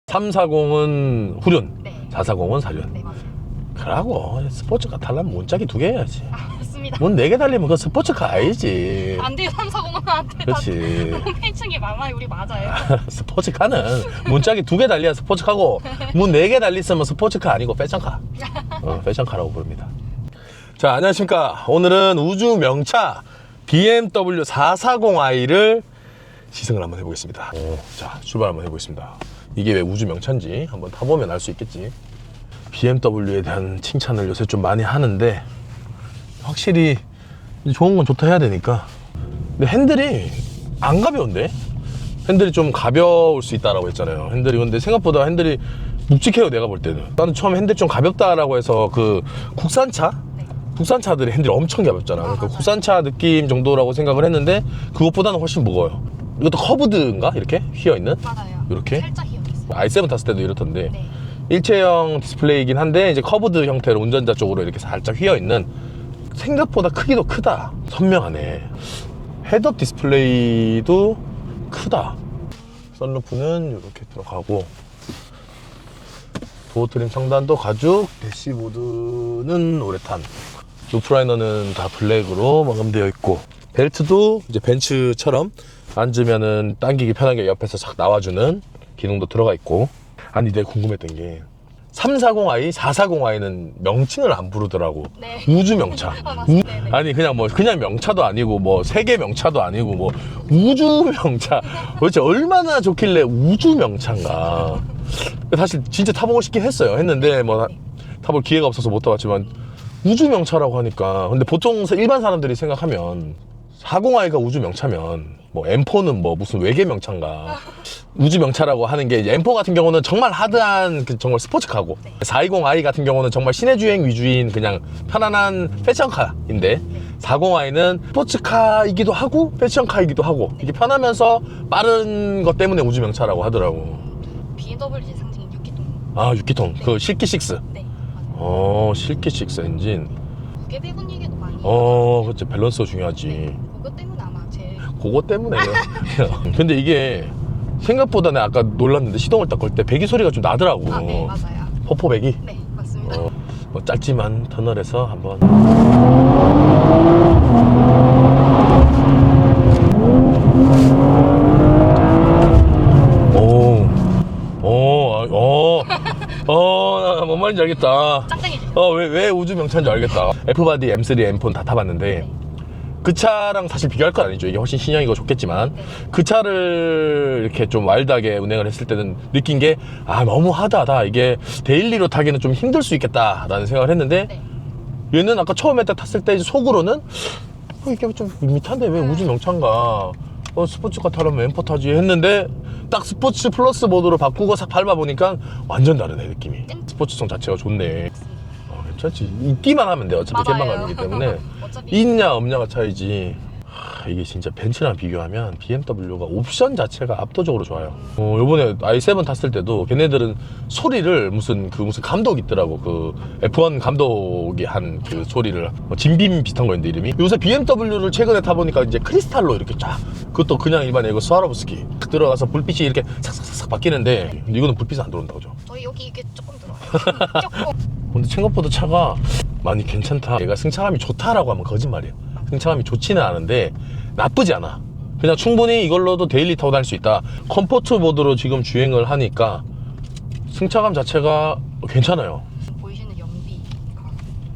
340은 후륜, 네. 440은 사륜. 네, 맞아요. 그러고 스포츠카 타려면 문짝이 2개 해야지. 맞습니다. 문 4개 달리면 그 스포츠카 아니지. 안 돼요, 340은 안 돼. 그렇지. 너무 팬층이 많아요, 우리 맞아요. 스포츠카는 문짝이 2개 달려야 스포츠카고 문 4개 달리으면 스포츠카 아니고 패션카. 패션카라고 부릅니다. 자, 안녕하십니까. 오늘은 우주 명차 BMW 440i를 시승을 한번 해보겠습니다. 자, 출발 한번 해보겠습니다. 이게 왜 우주 명차인지 한번 타보면 알 수 있겠지. BMW에 대한 칭찬을 요새 좀 많이 하는데 확실히 좋은 건 좋다 해야 되니까. 근데 핸들이 안 가벼운데? 핸들이 좀 가벼울 수 있다라고 했잖아요. 핸들이. 근데 생각보다 핸들이 묵직해요, 내가 볼 때는. 나는 처음에 핸들이 좀 가볍다라고 해서 그 국산차들의 핸들이 엄청 가볍잖아. 그러니까 국산차 느낌 정도라고 생각을 했는데 그것보다는 훨씬 무거워요. 이것도 커브드인가? 이렇게 휘어있는? 맞아요. 이렇게? 살짝 휘어있어요. i7 탔을 때도 이렇던데. 네. 일체형 디스플레이이긴 한데 이제 커브드 형태로 운전자 쪽으로 이렇게 살짝 휘어있는. 생각보다 크기도 크다. 선명하네. 헤드업 디스플레이도 크다. 썬루프는 이렇게 들어가고, 도어 트림 상단도 가죽, 대시보드는 우레탄, 루프라이너는 다 블랙으로 마감되어 있고, 벨트도 이제 벤츠처럼 앉으면은 당기기 편하게 옆에서 싹 나와주는 기능도 들어가 있고. 아니, 내가 궁금했던 게 340i, 440i는 명칭을 안 부르더라고. 네. 우주 명차. 맞습니다. 네네. 아니, 그냥 명차도 아니고 뭐 세계 명차도 아니고 뭐 우주 명차. 도대체 얼마나 좋길래 우주 명차인가. 사실 진짜 타보고 싶긴 했는데 뭐 타볼 기회가 없어서 못 타봤지만 우주 명차라고 하니까. 근데 보통 일반 사람들이 생각하면 40i가 우주 명차면 뭐 M4는 뭐 무슨 외계 명차인가. 우주 명차라고 하는 게 M4 같은 경우는 정말 하드한 정말 스포츠카고, 420i 같은 경우는 정말 시내 주행 위주인 그냥 편안한 패션카인데, 40i는 스포츠카이기도 하고 패션카이기도 하고, 이게 편하면서 빠른 것 때문에 우주 명차라고 하더라고. BMW 상징인 6기통. 아, 6기통. 네. 그 실키 6. 네, 맞아요. 실키 6 엔진. 무게 배분 얘기도 많이 그렇지. 밸런스가 중요하지. 네, 그것 때문에 아마 제일 그거 때문에. 근데 이게 생각보다 내가 아까 놀랐는데 시동을 딱 걸 때 배기 소리가 좀 나더라고. 네, 맞아요. 포포 배기. 네, 맞습니다. 뭐 짧지만 터널에서 한번. 뭔 말인지 알겠다. 짱짱해지죠. 왜 우주 명차인지 알겠다. F바디, M3, M4 다 타봤는데, 네. 그 차랑 사실 비교할 건 아니죠. 이게 훨씬 신형이고 좋겠지만, 네. 그 차를 이렇게 좀 와일드하게 운행을 했을 때는 느낀 게, 너무 하드하다. 이게 데일리로 타기는 좀 힘들 수 있겠다라는 생각을 했는데, 네. 얘는 아까 처음에 딱 탔을 때 속으로는 이게 좀 밋밋한데 왜 우주 명차인가, 스포츠카 타려면 M4 타지 했는데, 딱 스포츠 플러스 모드로 바꾸고 싹 밟아보니까 완전 다르네, 느낌이. 스포츠성 자체가 좋네. 괜찮지. 있기만 하면 돼. 어차피 맞아요. 鍵방감이기 때문에. 어차피 있냐 없냐가 차이지. 이게 진짜 벤츠랑 비교하면 BMW가 옵션 자체가 압도적으로 좋아요. 요번에 i7 탔을 때도 걔네들은 소리를 무슨 감독 있더라고. 그 F1 감독이 한 그 소리를, 진빔 비슷한 거였는데 이름이. 요새 BMW를 최근에 타보니까 이제 크리스탈로 이렇게 쫙, 그것도 그냥 일반 이거 스와로브스키 딱 들어가서 불빛이 이렇게 삭삭삭 바뀌는데, 이거는 불빛이 안 들어온다고 죠. 저희 여기 이게 조금 들어요. 조금. 근데 생각보다 차가 많이 괜찮다. 얘가 승차감이 좋다라고 하면 거짓말이에요. 승차감이 좋지는 않은데 나쁘지 않아. 그냥 충분히 이걸로도 데일리 타고 다닐 수 있다. 컴포트 모드로 지금 주행을 하니까 승차감 자체가 괜찮아요. 보이시는 연비가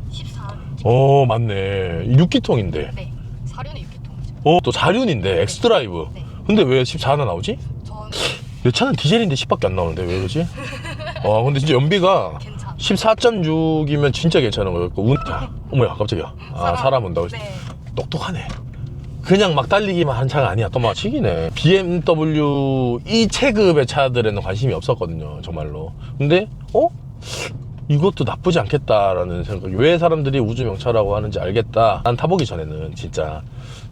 14. 맞네. 6기통인데. 네, 4륜의 6기통이죠. 또 4륜인데 엑스드라이브. 네. 근데 왜 14나 나오지? 전 내 차는 디젤인데 10밖에 안 나오는데 왜 그러지? 근데 진짜 연비가 괜찮아. 14.6이면 진짜 괜찮은 거였고. 어머야, 깜짝이야. 사람 온다고. 네. 똑똑하네. 그냥 막 달리기만 한 차가 아니야. 또 막치기네. BMW 이 체급의 차들에는 관심이 없었거든요, 정말로. 근데 이것도 나쁘지 않겠다라는 생각. 왜 사람들이 우주 명차라고 하는지 알겠다. 난 타보기 전에는 진짜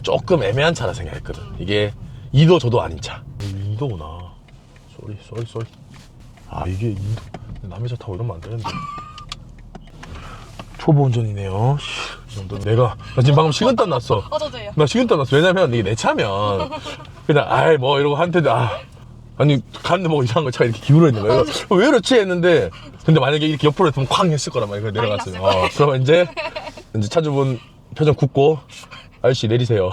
조금 애매한 차라 생각했거든. 이게 2도 저도 아닌 차. 2도구나. 쏘리. 이게 2도. 남의 차 타고 이러면 안 되는데. 초보 운전이네요. 이 정도. 나 지금 방금 식은땀 났어. 저도요. 나 식은땀 났어. 왜냐면 이게 내 차면 그냥 뭐 이러고 한테도 아니 가는데 뭐 이상한 거 차가 이렇게 기울어 있는 거예요. 왜 이렇지 했는데 근데 만약에 이렇게 옆으로 했으면 쾅 했을 거란 말이에요. 내려갔어요. 그러면 이제 차주분 표정 굳고 아저씨 내리세요.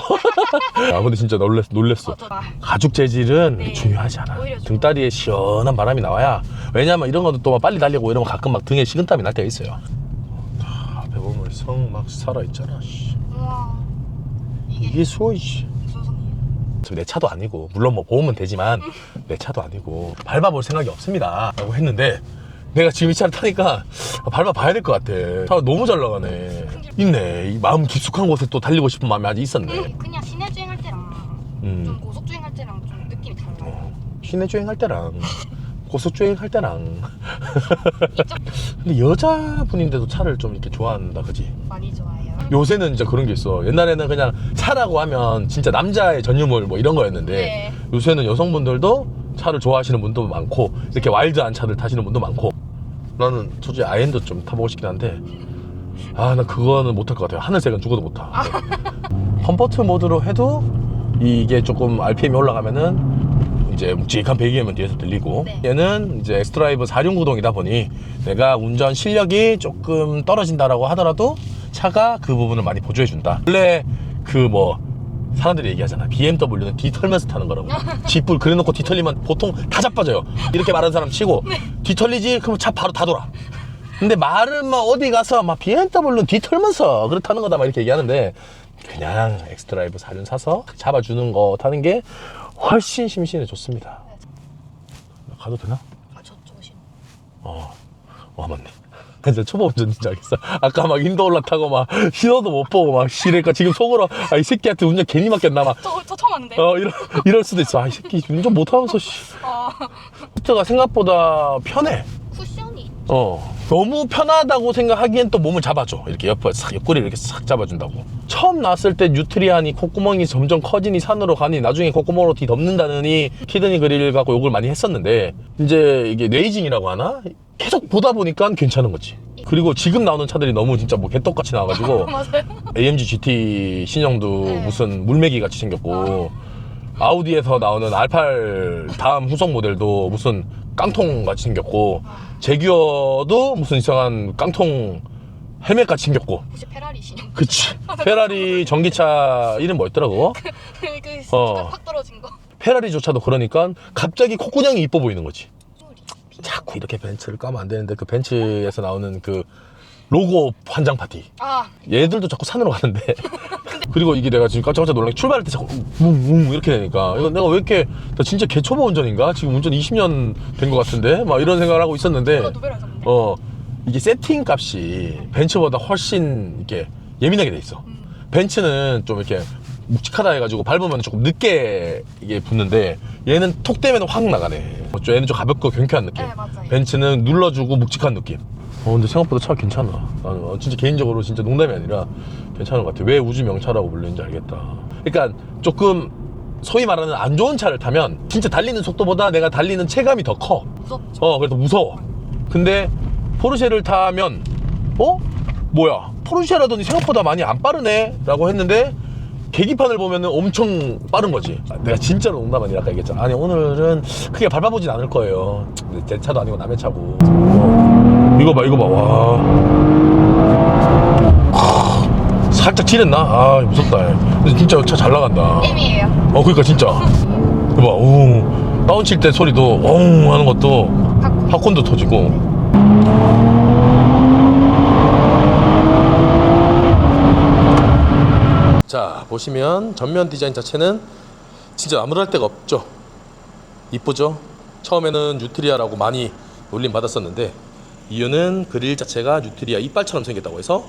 아 근데 진짜 놀랬어. 가죽 재질은 네. 중요하지 않아. 오히려 등다리에 시원한 바람이 나와야. 왜냐면 이런 것도 또 막 빨리 달리고 이러면 가끔 막 등에 식은땀이 날 때가 있어요. 앞에 보면 성 막 살아있잖아. 우와. 이게 수호 씨. 무슨 성이에요? 내 차도 아니고 물론 뭐 보험은 되지만 내 차도 아니고 밟아볼 생각이 없습니다 라고 했는데 내가 지금 이 차를 타니까 밟아봐야 될 것 같아. 차가 너무 잘 나가네. 있네. 이 마음 깊숙한 곳에 또 달리고 싶은 마음이 아직 있었네. 그냥 시내 주행할 때랑 좀 고속 주행할 때랑 좀 느낌이 달라요. 시내 주행할 때랑 고속 주행할 때랑 근데 여자분인데도 차를 좀 이렇게 좋아한다 그지? 많이 좋아해요. 요새는 진짜 그런 게 있어. 옛날에는 그냥 차라고 하면 진짜 남자의 전유물 뭐 이런 거였는데 네. 요새는 여성분들도 차를 좋아하시는 분도 많고 이렇게 와일드한 차들 타시는 분도 많고. 나는 솔직히 아이엔도 좀 타보고 싶긴 한데 나 그거는 못할 것 같아요. 하늘색은 죽어도 못 타. 컴포트 모드로 해도 이게 조금 RPM이 올라가면은 이제 묵직한 배기음은 뒤에서 들리고 네. 얘는 이제 엑스드라이브 4륜구동이다 보니 내가 운전 실력이 조금 떨어진다라고 하더라도 차가 그 부분을 많이 보조해준다. 원래 그 뭐 사람들이 얘기하잖아. BMW는 뒤털면서 타는 거라고. 뒷불 그래놓고 뒤털리면 보통 다 자빠져요. 이렇게 말하는 사람 치고 뒤털리지? 그러면 차 바로 다 돌아. 근데 말은 막 어디 가서 막 BMW는 뒤털면서 그렇다는 거다 막 이렇게 얘기하는데 그냥 엑스드라이브 4륜 사서 잡아주는 거 타는 게 훨씬 심신에 좋습니다. 가도 되나? 저 조심. 맞네. 진짜 초보 운전인지 알겠어. 아까 막 인도 올라타고 막 신호도 못 보고 막 시래니까 지금 속으로 이 새끼한테 운전 괜히 맡겼나 막 저 처음 왔는데. 이럴 수도 있어. 이 새끼 운전 못하면서 시트가 생각보다 편해. 쿠션이 너무 편하다고 생각하기엔 또 몸을 잡아줘. 이렇게 옆구리를 이렇게 싹 잡아준다고. 처음 나왔을 때 뉴트리아니 콧구멍이 점점 커지니 산으로 가니 나중에 콧구멍으로 뒤덮는다느니 키드니 그릴 갖고 욕을 많이 했었는데 이제 이게 뇌이징이라고 하나? 계속 보다 보니까 괜찮은 거지. 그리고 지금 나오는 차들이 너무 진짜 뭐 개떡같이 나와가지고 맞아요. AMG GT 신형도 네. 무슨 물메기 같이 생겼고 아우디에서 나오는 R8 다음 후속 모델도 무슨 깡통 같이 생겼고 제규어도 무슨 이상한 깡통 헬멧 같이 생겼고. 혹시 페라리 신형? 그치. 페라리 전기차 이름 뭐였더라고? 그 시가 확 떨어진 거. 페라리조차도 그러니까 갑자기 콧구멍이 이뻐 보이는 거지. 자꾸 이렇게 벤츠를 까면 안 되는데 그 벤츠에서 나오는 그 로고 환장 파티. 얘들도 자꾸 산으로 가는데. 그리고 이게 내가 지금 깜짝깜짝 놀란 게 출발할 때 자꾸 웅웅 이렇게 되니까 이거 내가 왜 이렇게 나 진짜 개초보 운전인가? 지금 운전 20년 된 것 같은데 막 이런 생각을 하고 있었는데 이게 세팅 값이 벤츠보다 훨씬 이렇게 예민하게 돼 있어. 벤츠는 좀 이렇게 묵직하다 해가지고 밟으면 조금 늦게 이게 붙는데 얘는 톡 되면 확 나가네. 얘는 좀 가볍고 경쾌한 느낌. 네, 맞아요. 벤츠는 눌러주고 묵직한 느낌. 근데 생각보다 차가 괜찮아. 나는 진짜 개인적으로 진짜 농담이 아니라 괜찮은 것 같아. 왜 우주 명차라고 불리는지 알겠다. 그러니까 조금 소위 말하는 안 좋은 차를 타면 진짜 달리는 속도보다 내가 달리는 체감이 더 커. 무섭죠. 그래서 무서워. 근데 포르쉐를 타면 뭐야 포르쉐라더니 생각보다 많이 안 빠르네 라고 했는데 계기판을 보면은 엄청 빠른 거지. 내가 진짜로 농담 아니라 아까 얘기했잖아. 아니 오늘은 크게 밟아보진 않을 거예요. 내 차도 아니고 남의 차고. 이거 봐 와. 살짝 지렸나? 무섭다. 근데 진짜 차 잘 나간다. M이에요. 그러니까 진짜. 이봐, 다운칠 때 소리도 엉 하는 것도 팝콘도 터지고. 자, 보시면 전면 디자인 자체는 진짜 나무랄 데가 없죠. 이쁘죠? 처음에는 뉴트리아라고 많이 놀림 받았었는데 이유는 그릴 자체가 뉴트리아 이빨처럼 생겼다고 해서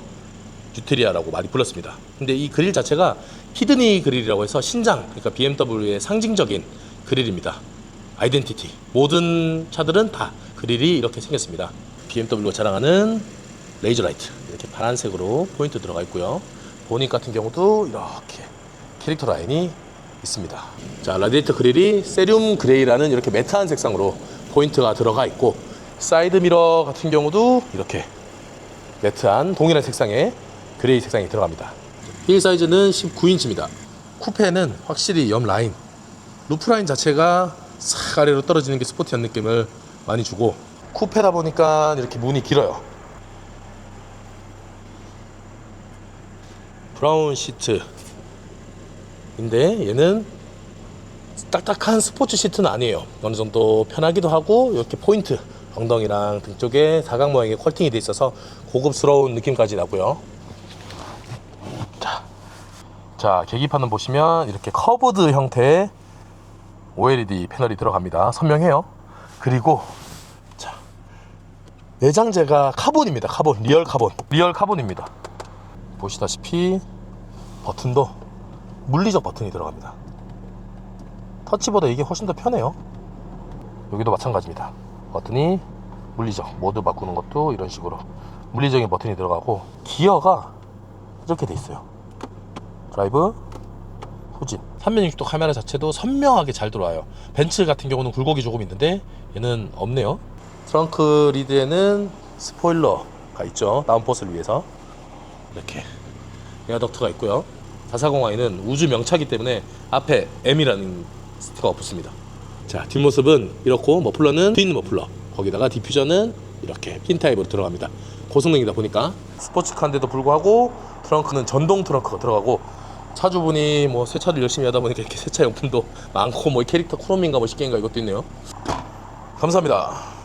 뉴트리아라고 많이 불렀습니다. 근데 이 그릴 자체가 히드니 그릴이라고 해서 신장, 그러니까 BMW의 상징적인 그릴입니다. 아이덴티티. 모든 차들은 다 그릴이 이렇게 생겼습니다. BMW가 자랑하는 레이저 라이트, 이렇게 파란색으로 포인트 들어가 있고요. 보닛 같은 경우도 이렇게 캐릭터 라인이 있습니다. 자, 라디에이터 그릴이 세륨 그레이라는 이렇게 매트한 색상으로 포인트가 들어가 있고, 사이드 미러 같은 경우도 이렇게 매트한 동일한 색상의 그레이 색상이 들어갑니다. 휠 사이즈는 19인치입니다. 쿠페는 확실히 옆 라인, 루프 라인 자체가 싹 아래로 떨어지는 게 스포티한 느낌을 많이 주고, 쿠페다 보니까 이렇게 문이 길어요. 브라운 시트인데 얘는 딱딱한 스포츠 시트는 아니에요. 어느 정도 편하기도 하고, 이렇게 포인트 엉덩이랑 등 쪽에 사각 모양의 컬팅이 돼 있어서 고급스러운 느낌까지 나고요. 자, 계기판은 보시면 이렇게 커브드 형태의 OLED 패널이 들어갑니다. 선명해요. 그리고 자, 내장재가 카본입니다. 카본, 리얼 카본입니다. 보시다시피 버튼도 물리적 버튼이 들어갑니다. 터치보다 이게 훨씬 더 편해요. 여기도 마찬가지입니다. 버튼이 물리적, 모드 바꾸는 것도 이런 식으로 물리적인 버튼이 들어가고, 기어가 이렇게 돼 있어요. 드라이브, 후진. 360도 카메라 자체도 선명하게 잘 들어와요. 벤츠 같은 경우는 굴곡이 조금 있는데 얘는 없네요. 트렁크 리드에는 스포일러가 있죠. 다운포스를 위해서 이렇게 에어덕트가 있고요. 440i는 우주 명차기 때문에 앞에 M이라는 스티커가 붙습니다. 자, 뒷모습은 이렇고, 머플러는 트윈 머플러, 거기다가 디퓨저는 이렇게 핀 타입으로 들어갑니다. 고성능이다 보니까. 스포츠카인데도 불구하고 트렁크는 전동 트렁크가 들어가고, 차주분이 뭐 세차를 열심히 하다 보니까 이렇게 세차 용품도 많고, 뭐 캐릭터 크롬인가 뭐 10개인가 이것도 있네요. 감사합니다.